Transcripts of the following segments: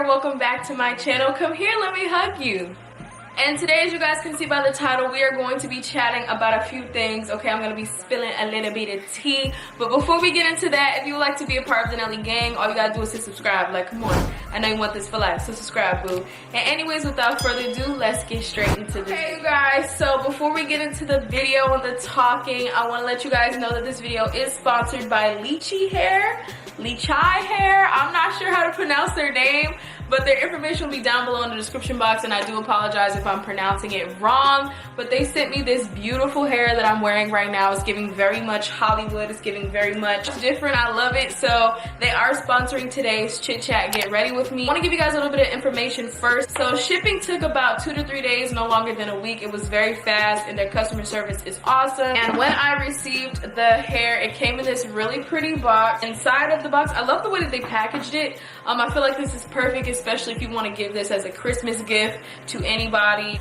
there, welcome back to my channel. Come here, let me hug you. And today, as you guys can see by the title, we are going to be chatting about a few things. Okay, I'm going to be spilling a little bit of tea. But before we get into that, if you would like to be a part of the Nelly gang, all you got to do is hit subscribe. Like, come on. I know you want this for life, so subscribe, boo. And anyways, without further ado, let's get straight into this. Okay, you guys, so before we get into the video and the talking, I want to let you guys know that this video is sponsored by Lichee hair. Lichee hair. I'm not sure how to pronounce their name, but their information will be down below in the description box, and I do apologize if I'm pronouncing it wrong. But they sent me this beautiful hair that I'm wearing right now. It's giving very much Hollywood. It's giving very much different. I love it. So they are sponsoring today's chit chat. Get ready with me. I want to give you guys a little bit of information first. So shipping took about 2 to 3 days, no longer than a week. It was very fast, and their customer service is awesome. And when I received the hair, it came in this really pretty box. Inside of the box, I love the way that they packaged it. I feel like this is perfect, especially if you want to give this as a Christmas gift to anybody.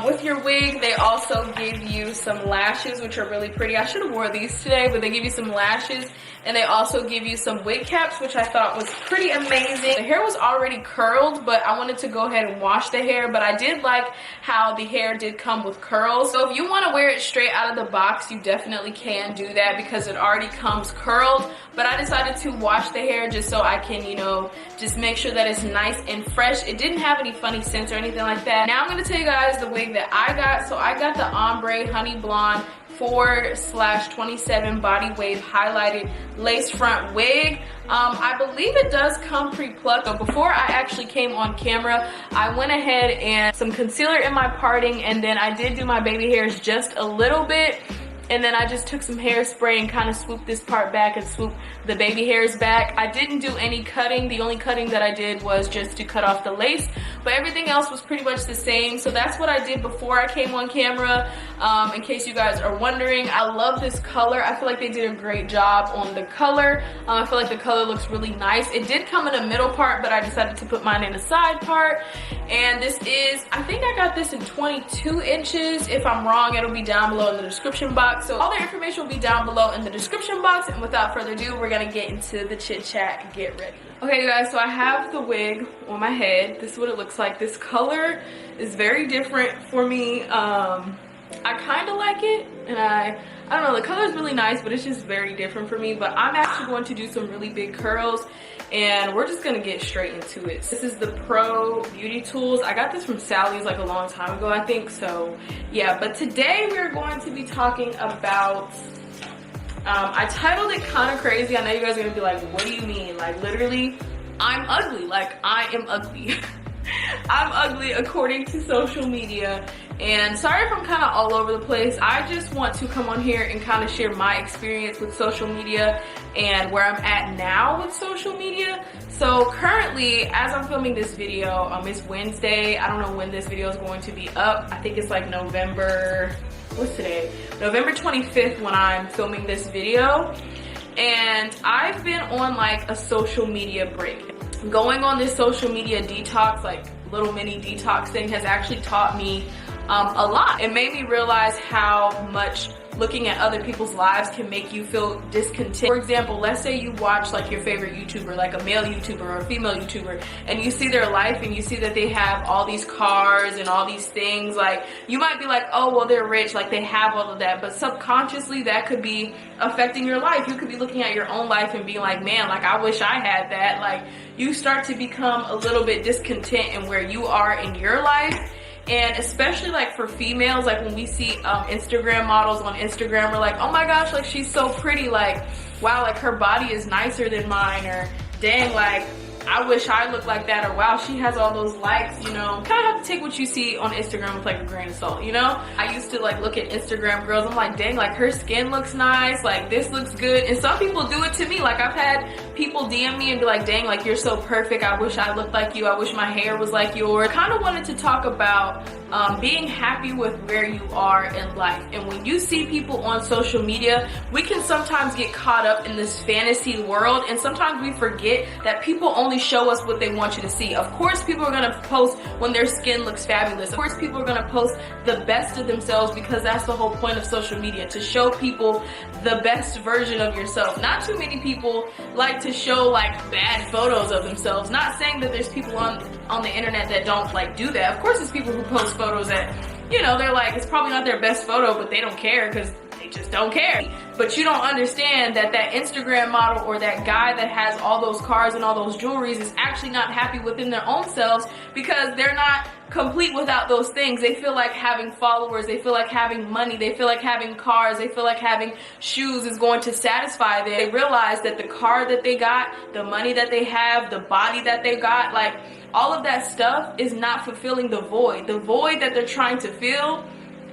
With your wig, they also give you some lashes, which are really pretty. I should have wore these today, but they give you some lashes, and they also give you some wig caps, which I thought was pretty amazing. The hair was already curled, but I wanted to go ahead and wash the hair, but I did like how the hair did come with curls. So if you want to wear it straight out of the box, you definitely can do that because it already comes curled. But I decided to wash the hair just so I can, you know, just make sure that it's nice and fresh. It didn't have any funny scents or anything like that. Now I'm going to tell you guys the wig that I got. So I got the ombre honey blonde 4/27 body wave highlighted lace front wig. I believe it does come pre-plucked. So before I actually came on camera, I went ahead and some concealer in my parting, and then I did do my baby hairs just a little bit. And then I just took some hairspray and kind of swooped this part back and swooped the baby hairs back. I didn't do any cutting. The only cutting that I did was just to cut off the lace, but everything else was pretty much the same. So that's what I did before I came on camera. In case you guys are wondering, I love this color. I feel like they did a great job on the color. I feel like the color looks really nice. It did come in a middle part, but I decided to put mine in a side part. And this is, I think I got this in 22 inches. If I'm wrong, it'll be down below in the description box. So all the information will be down below in the description box, and without further ado, we're gonna get into the chit chat. Get ready. Okay, you guys, so I have the wig on my head. This is what it looks like. This color is very different for me. I kind of like it, and I don't know, the color is really nice, but it's just very different for me. But I'm actually going to do some really big curls, and we're just gonna get straight into it. This is the Pro Beauty Tools. I got this from Sally's like a long time ago, I think. So yeah, but today we're going to be talking about, I titled it kind of crazy. I know you guys are gonna be like, what do you mean? Like, literally, I'm ugly. Like, I am ugly. I'm ugly according to social media. And sorry if I'm kind of all over the place. I just want to come on here and kind of share my experience with social media and where I'm at now with social media. So currently, as I'm filming this video, it's Wednesday. I don't know when this video is going to be up. I think it's like November, what's today? November 25th when I'm filming this video. And I've been on like a social media break. Going on this social media detox, like little mini detox thing, has actually taught me a lot. It made me realize how much looking at other people's lives can make you feel discontent. For example, let's say you watch like your favorite YouTuber, like a male YouTuber or a female YouTuber, and you see their life and you see that they have all these cars and all these things. Like, you might be like, oh, well, they're rich, like they have all of that, but subconsciously that could be affecting your life. You could be looking at your own life and being like, man, like I wish I had that. Like, you start to become a little bit discontent in where you are in your life. And especially like for females, like when we see Instagram models on Instagram, we're like, oh my gosh, like she's so pretty, like wow, like her body is nicer than mine, or dang, like I wish I looked like that, or wow, she has all those likes, you know. Kind of have to take what you see on Instagram with like a grain of salt, you know. I used to like look at Instagram girls, I'm like, dang, like her skin looks nice, like this looks good. And some people do it to me. Like I've had people DM me and be like, dang, like you're so perfect, I wish I looked like you, I wish my hair was like yours. Kind of wanted to talk about being happy with where you are in life. And when you see people on social media, we can sometimes get caught up in this fantasy world, and sometimes we forget that people only always show us what they want you to see. Of course, people are gonna post when their skin looks fabulous. Of course, people are gonna post the best of themselves, because that's the whole point of social media, to show people the best version of yourself. Not too many people like to show like bad photos of themselves. Not saying that there's people on the internet that don't like do that. Of course, there's people who post photos that, you know, they're like, it's probably not their best photo, but they don't care because they just don't care. But you don't understand that that Instagram model or that guy that has all those cars and all those jewelries is actually not happy within their own selves, because they're not complete without those things. They feel like having followers, they feel like having money, they feel like having cars, they feel like having shoes is going to satisfy them. They realize that the car that they got, the money that they have, the body that they got, like all of that stuff is not fulfilling the void. The void that they're trying to fill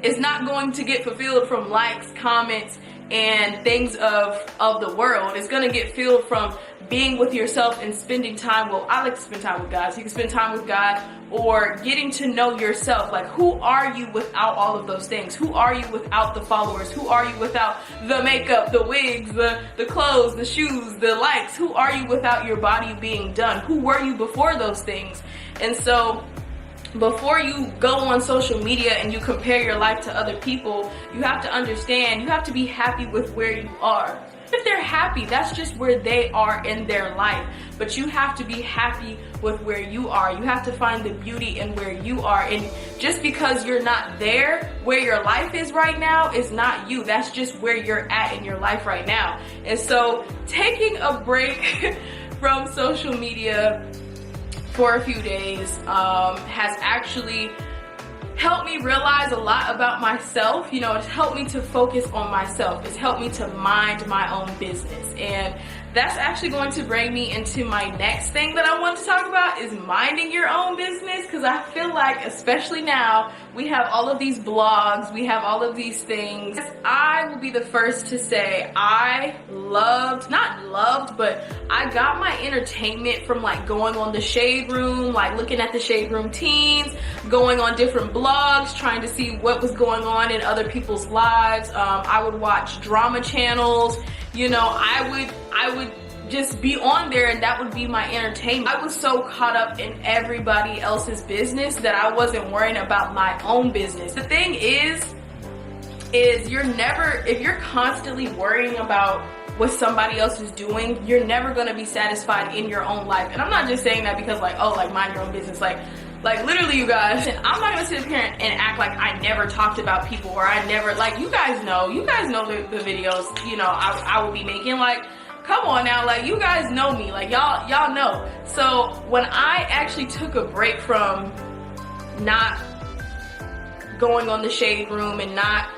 is not going to get fulfilled from likes, comments, and things of the world. It's gonna get filled from being with yourself and spending time. Well, I like to spend time with God, so you can spend time with God, or getting to know yourself. Like, who are you without all of those things? Who are you without the followers? Who are you without the makeup, the wigs, the clothes, the shoes, the likes? Who are you without your body being done? Who were you before those things? And so, before you go on social media and you compare your life to other people, you have to understand, you have to be happy with where you are. If they're happy, that's just where they are in their life. But you have to be happy with where you are. You have to find the beauty in where you are. And just because you're not there, where your life is right now, is not you. That's just where you're at in your life right now. And so taking a break from social media for a few days has actually helped me realize a lot about myself. You know, it's helped me to focus on myself. It's helped me to mind my own business. And that's actually going to bring me into my next thing that I want to talk about, is minding your own business. Because I feel like, especially now, we have all of these blogs, we have all of these things. I will be the first to say I but I got my entertainment from like going on the Shade Room, like looking at the Shade Room teens, going on different blogs, trying to see what was going on in other people's lives. I would watch drama channels. You know, I would just be on there, and that would be my entertainment. I was so caught up in everybody else's business that I wasn't worrying about my own business. The thing is you're never, if you're constantly worrying about what somebody else is doing, you're never gonna be satisfied in your own life. And I'm not just saying that because like, oh, like mind your own business. Like literally, you guys, I'm not gonna sit up here and act like I never talked about people, or I never, like, you guys know the videos, you know, I will be making. Like, come on now, like, you guys know me, like, y'all know. So when I actually took a break from not going on the Shade Room and not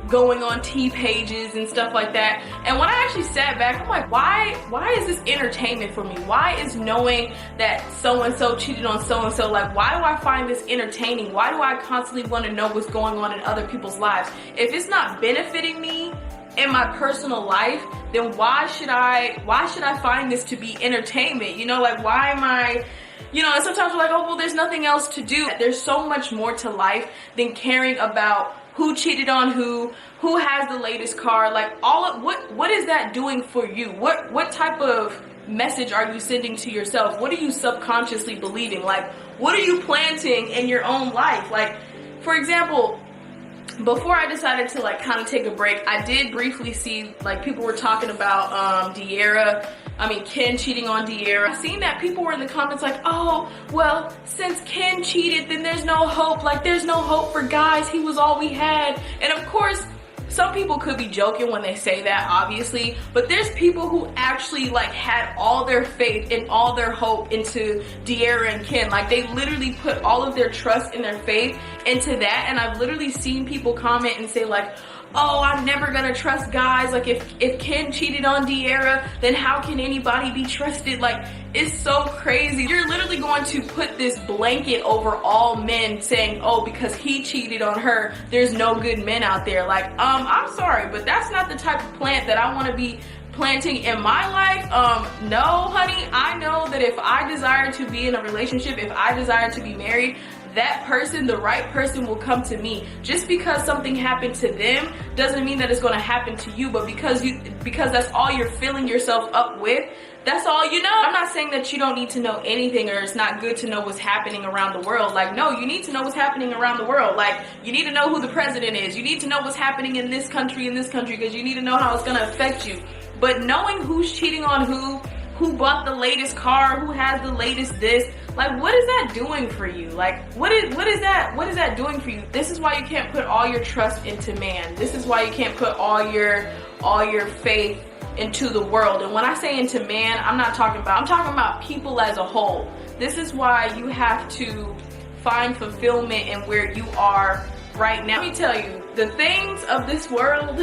going on tea pages and stuff like that, and when I actually sat back, I'm like, why is this entertainment for me? Why is knowing that so-and-so cheated on so-and-so, like, why do I find this entertaining? Why do I constantly want to know what's going on in other people's lives? If it's not benefiting me in my personal life, then why should I find this to be entertainment? You know, like, why am I, you know, and sometimes we're like, oh, well, there's nothing else to do. There's so much more to life than caring about who cheated on who has the latest car. Like, what is that doing for you? What type of message are you sending to yourself? What are you subconsciously believing? Like, what are you planting in your own life? Like, for example, before I decided to like kind of take a break, I did briefly see, like, people were talking about Ken cheating on De'Ara. I've seen that people were in the comments like, oh, well, since Ken cheated, then there's no hope. Like, there's no hope for guys. He was all we had. And of course, some people could be joking when they say that, obviously, but there's people who actually like had all their faith and all their hope into De'Ara and Ken. Like, they literally put all of their trust and their faith into that. And I've literally seen people comment and say like, oh, I'm never gonna trust guys. Like, if Ken cheated on De'Ara, then how can anybody be trusted? Like, it's so crazy. You're literally going to put this blanket over all men saying, oh, because he cheated on her, there's no good men out there. Like, I'm sorry, but that's not the type of plant that I want to be planting in my life. No, honey, I know that if I desire to be in a relationship, if I desire to be married, that person, the right person, will come to me. Just because something happened to them doesn't mean that it's going to happen to you, but because that's all you're filling yourself up with, that's all you know. I'm not saying that you don't need to know anything, or it's not good to know what's happening around the world. Like, no, you need to know what's happening around the world. Like, you need to know who the president is. You need to know what's happening in this country, because you need to know how it's going to affect you. But knowing who's cheating on who bought the latest car, who has the latest this, like, what is that doing for you? Like, what is that doing for you? This is why you can't put all your trust into man. This is why you can't put all your faith into the world. And when I say into man, I'm talking about people as a whole. This is why you have to find fulfillment in where you are right now. Let me tell you, the things of this world,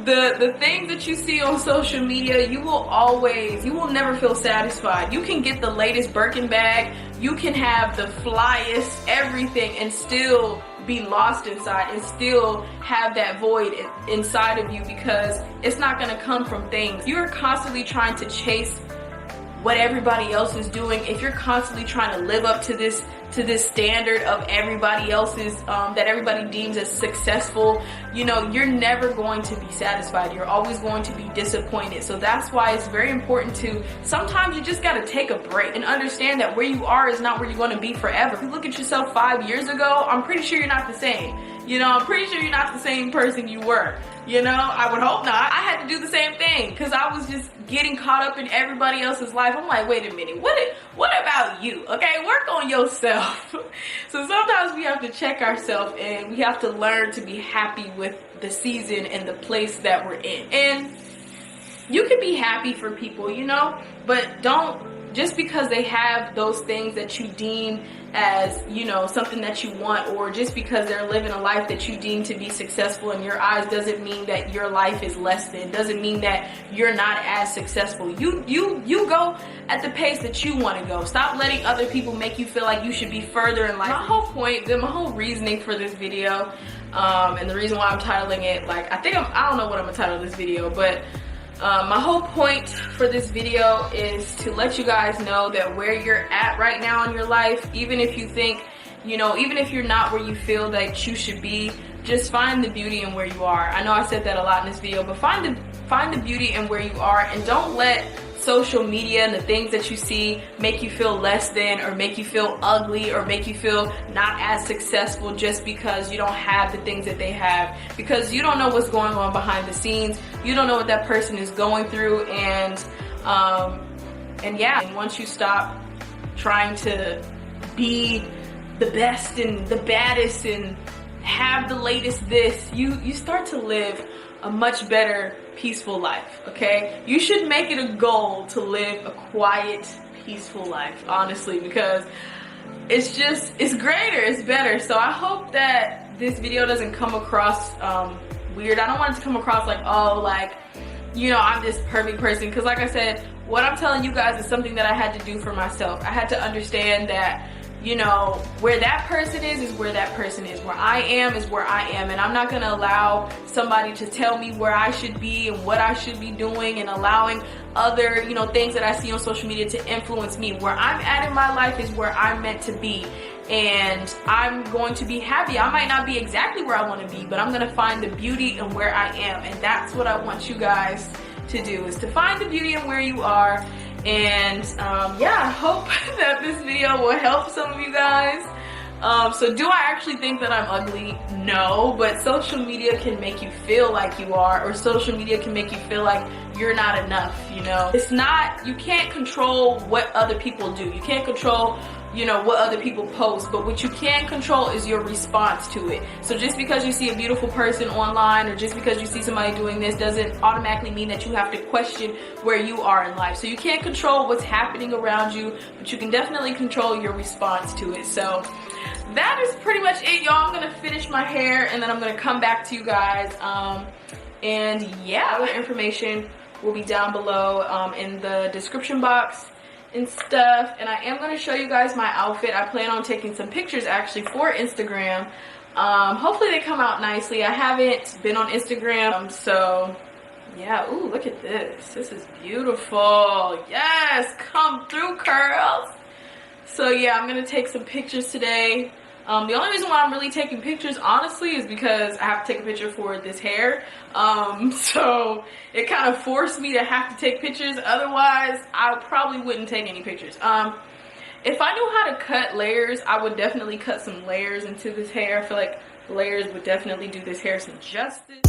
the things that you see on social media, you will never feel satisfied. You can get the latest Birkin bag, you can have the flyest everything, and still be lost inside, and still have that void inside of you, because it's not going to come from things. You're constantly trying to chase what everybody else is doing. If you're constantly trying to live up to this standard of everybody else's, that everybody deems as successful, you know, you're never going to be satisfied. You're always going to be disappointed. So that's why it's very important to, sometimes you just got to take a break and understand that where you are is not where you're going to be forever. If you look at yourself 5 years ago, I'm pretty sure you're not the same. You know, I'm pretty sure you're not the same person you were. You know, I would hope not. I had to do the same thing, because I was just getting caught up in everybody else's life. I'm like, wait a minute, what about you? Okay, work on yourself. So sometimes we have to check ourselves, and we have to learn to be happy with the season and the place that we're in. And you can be happy for people, you know, but don't, just because they have those things that you deem as, you know, something that you want, or just because they're living a life that you deem to be successful in your eyes, doesn't mean that your life is less than, doesn't mean that you're not as successful. You go at the pace that you want to go. Stop letting other people make you feel like you should be further in life. My whole point, my whole reasoning for this video, and the reason why I'm titling it, like, I don't know what I'm gonna title this video, but my whole point for this video is to let you guys know that where you're at right now in your life, even if you think, you know, even if you're not where you feel that you should be, just find the beauty in where you are. I know I said that a lot in this video, but find the beauty in where you are, and don't let social media and the things that you see make you feel less than, or make you feel ugly, or make you feel not as successful just because you don't have the things that they have, because you don't know what's going on behind the scenes. You don't know what that person is going through. And yeah, and once you stop trying to be the best and the baddest and have the latest this, you start to live a much better, peaceful life. Okay, you should make it a goal to live a quiet, peaceful life, honestly, because it's greater, it's better. So I hope that this video doesn't come across weird. I don't want it to come across like, oh, like, you know, I'm this perfect person, because like I said, what I'm telling you guys is something that I had to do for myself. I had to understand that, you know, where that person is where that person is. Where I am is where I am. And I'm not gonna allow somebody to tell me where I should be and what I should be doing, and allowing other, you know, things that I see on social media to influence me. Where I'm at in my life is where I'm meant to be. And I'm going to be happy. I might not be exactly where I want to be, but I'm going to find the beauty in where I am. And that's what I want you guys to do, is to find the beauty in where you are. And yeah, I hope that this video will help some of you guys. So do I actually think that I'm ugly? No, but social media can make you feel like you are, or social media can make you feel like you're not enough, you know? It's not, you can't control what other people do. You can't control, you know, what other people post, but what you can control is your response to it. So just because you see a beautiful person online, or just because you see somebody doing this, doesn't automatically mean that you have to question where you are in life. So you can't control what's happening around you, but you can definitely control your response to it. So that is pretty much it, y'all. I'm gonna finish my hair, and then I'm gonna come back to you guys. And yeah, other information will be down below in the description box and stuff. And I am going to show you guys my outfit. I plan on taking some pictures actually for Instagram. Hopefully they come out nicely. I haven't been on Instagram, so yeah. Ooh, look at this. This is beautiful. Yes, come through, curls. So yeah, I'm gonna take some pictures today. The only reason why I'm really taking pictures, honestly, is because I have to take a picture for this hair. So it kind of forced me to have to take pictures. Otherwise, I probably wouldn't take any pictures. If I knew how to cut layers, I would definitely cut some layers into this hair. I feel like layers would definitely do this hair some justice.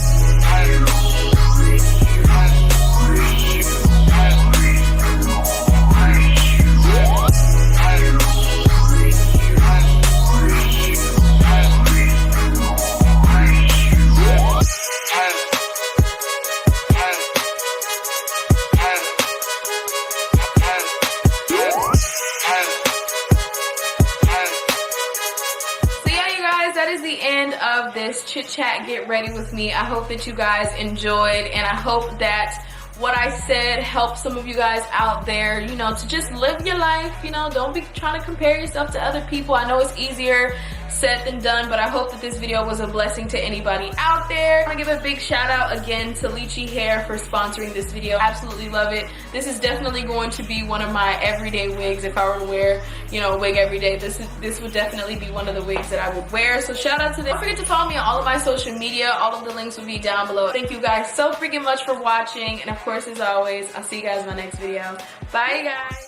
That is the end of this chit chat get ready with me. I hope that you guys enjoyed, and I hope that what I said helped some of you guys out there, you know, to just live your life. You know, don't be trying to compare yourself to other people. I know it's easier said than done, but I hope that this video was a blessing to anybody out there. I want to give a big shout out again to Lichee Hair for sponsoring this video. Absolutely love it. This is definitely going to be one of my everyday wigs. If I were to wear, you know, a wig every day, this would definitely be one of the wigs that I would wear. So shout out to them. Don't forget to follow me on all of my social media. All of the links will be down below. Thank you guys so freaking much for watching, and of course, as always, I'll see you guys in my next video. Bye guys.